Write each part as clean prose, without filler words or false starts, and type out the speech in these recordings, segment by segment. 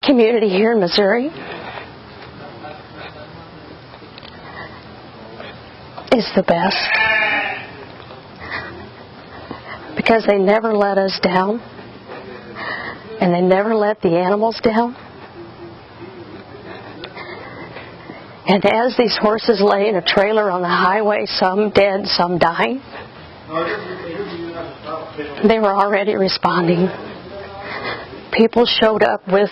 community here in Missouri is the best, because they never let us down, and they never let the animals down. And as these horses lay in a trailer on the highway, some dead, some dying, they were already responding. People showed up with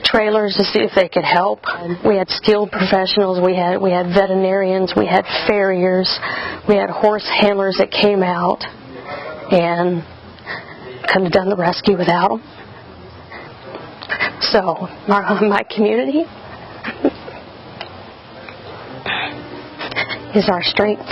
trailers to see if they could help. We had skilled professionals, we had veterinarians, we had farriers, we had horse handlers that came out, and couldn't have done the rescue without them. So, my community is our strength.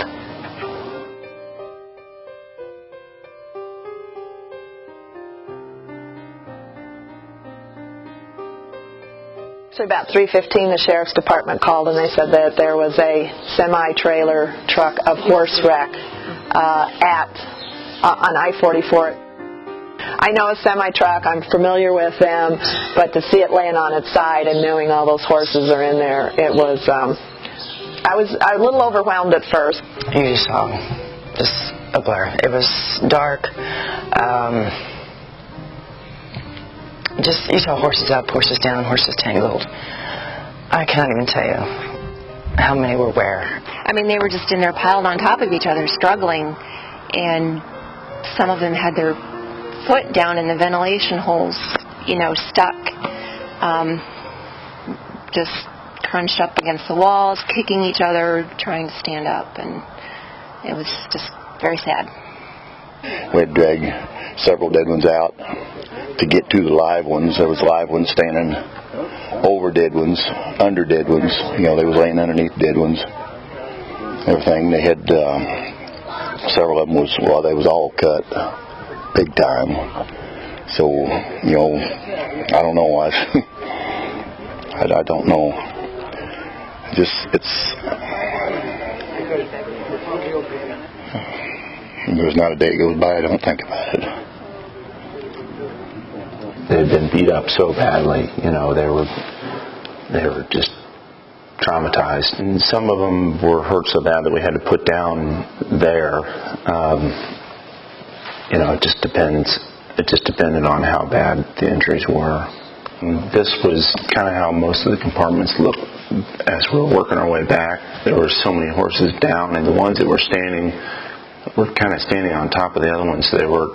So about 3:15, the sheriff's department called, and they said that there was a semi-trailer truck of horse wreck on I-44. I know a semi-truck. I'm familiar with them, but to see it laying on its side and knowing all those horses are in there, it was. I was a little overwhelmed at first. You saw just a blur. It was dark. You saw horses up, horses down, horses tangled. I cannot even tell you how many were where. I mean, they were just in there piled on top of each other, struggling, and some of them had their foot down in the ventilation holes, stuck, just crunched up against the walls, kicking each other, trying to stand up, and it was just very sad. We had dragged several dead ones out to get to the live ones. There was live ones standing over dead ones, under dead ones. They was laying underneath dead ones. Everything. They had several of them they was all cut big time. So, I don't know. I don't know. There's not a day goes by I don't think about it. They had been beat up so badly, they were just traumatized. And some of them were hurt so bad that we had to put down there. It just depends. It just depended on how bad the injuries were. And this was kind of how most of the compartments looked as we were working our way back. There were so many horses down, and the ones that were standing were kind of standing on top of the other ones. They were,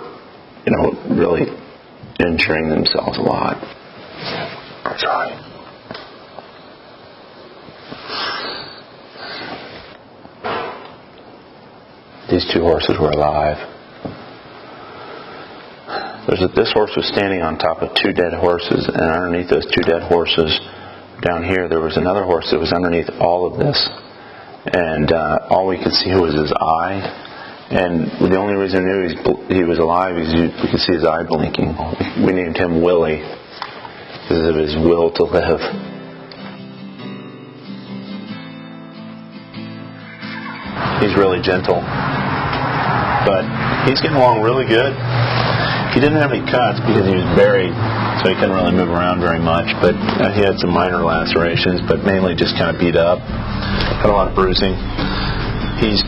really injuring themselves a lot. That's right. These two horses were alive. This horse was standing on top of two dead horses, and underneath those two dead horses, down here, there was another horse that was underneath all of this. And all we could see was his eye. And the only reason we knew he was alive is we could see his eye blinking. We named him Willie because of his will to live. He's really gentle, but he's getting along really good. He didn't have any cuts because he was buried, so he couldn't really move around very much, but he had some minor lacerations, but mainly just kind of beat up. Had a lot of bruising. He's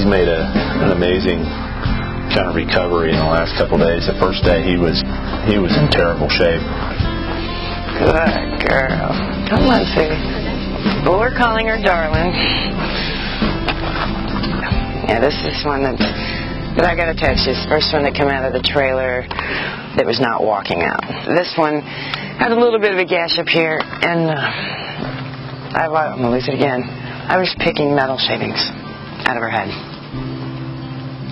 made an amazing kind of recovery in the last couple of days. The first day he was in terrible shape. Good girl. Come on, sweetie. Well, we're calling her Darling. Yeah, this is one that I got to tell you, it's the first one that came out of the trailer that was not walking out. This one had a little bit of a gash up here, and I'm going to lose it again. I was picking metal shavings out of her head.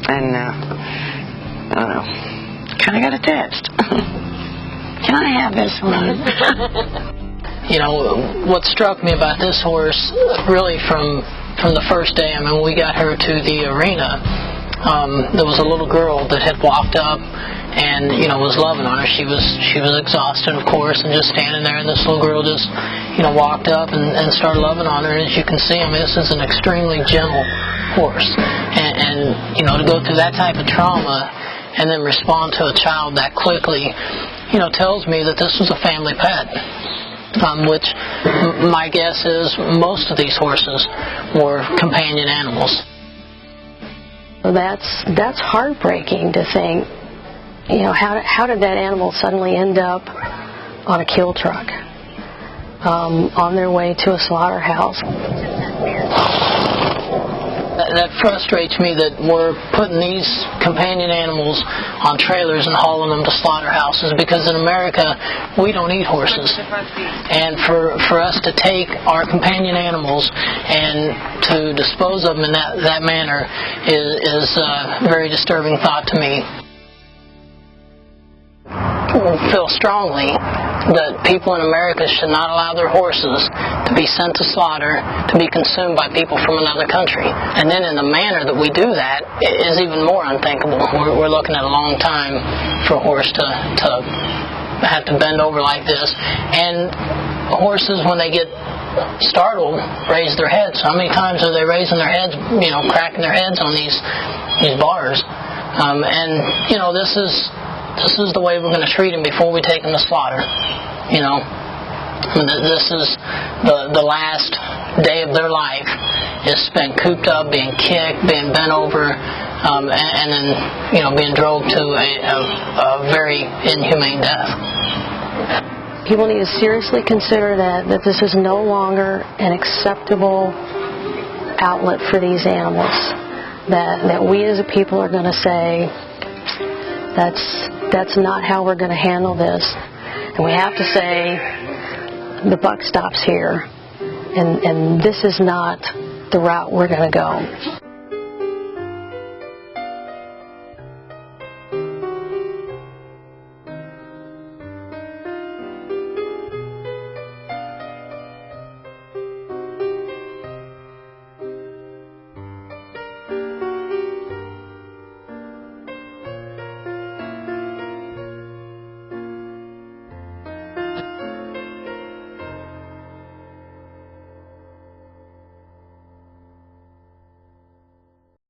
And, I don't know, kind of got attached. Can I have this one? What struck me about this horse, really from the first day, when we got her to the arena, there was a little girl that had walked up and, was loving on her. She was exhausted, of course, and just standing there, and this little girl just, walked up and started loving on her. And as you can see, this is an extremely gentle horse. And to go through that type of trauma and then respond to a child that quickly, tells me that this was a family pet, which my guess is most of these horses were companion animals. That's heartbreaking to think, how did that animal suddenly end up on a kill truck, on their way to a slaughterhouse? That frustrates me that we're putting these companion animals on trailers and hauling them to slaughterhouses, because in America we don't eat horses. And for us to take our companion animals and to dispose of them in that manner is a very disturbing thought to me. I feel strongly that people in America should not allow their horses to be sent to slaughter, to be consumed by people from another country. And then in the manner that we do that is even more unthinkable. We're looking at a long time for a horse to have to bend over like this. And horses, when they get startled, raise their heads. How many times are they raising their heads, cracking their heads on these bars? This is the way we're going to treat them before we take them to slaughter. This is the last day of their life is spent cooped up, being kicked, being bent over, and then being drove to a very inhumane death. People need to seriously consider that this is no longer an acceptable outlet for these animals. That we as a people are going to say, that's not how we're going to handle this. And we have to say, the buck stops here. And this is not the route we're going to go.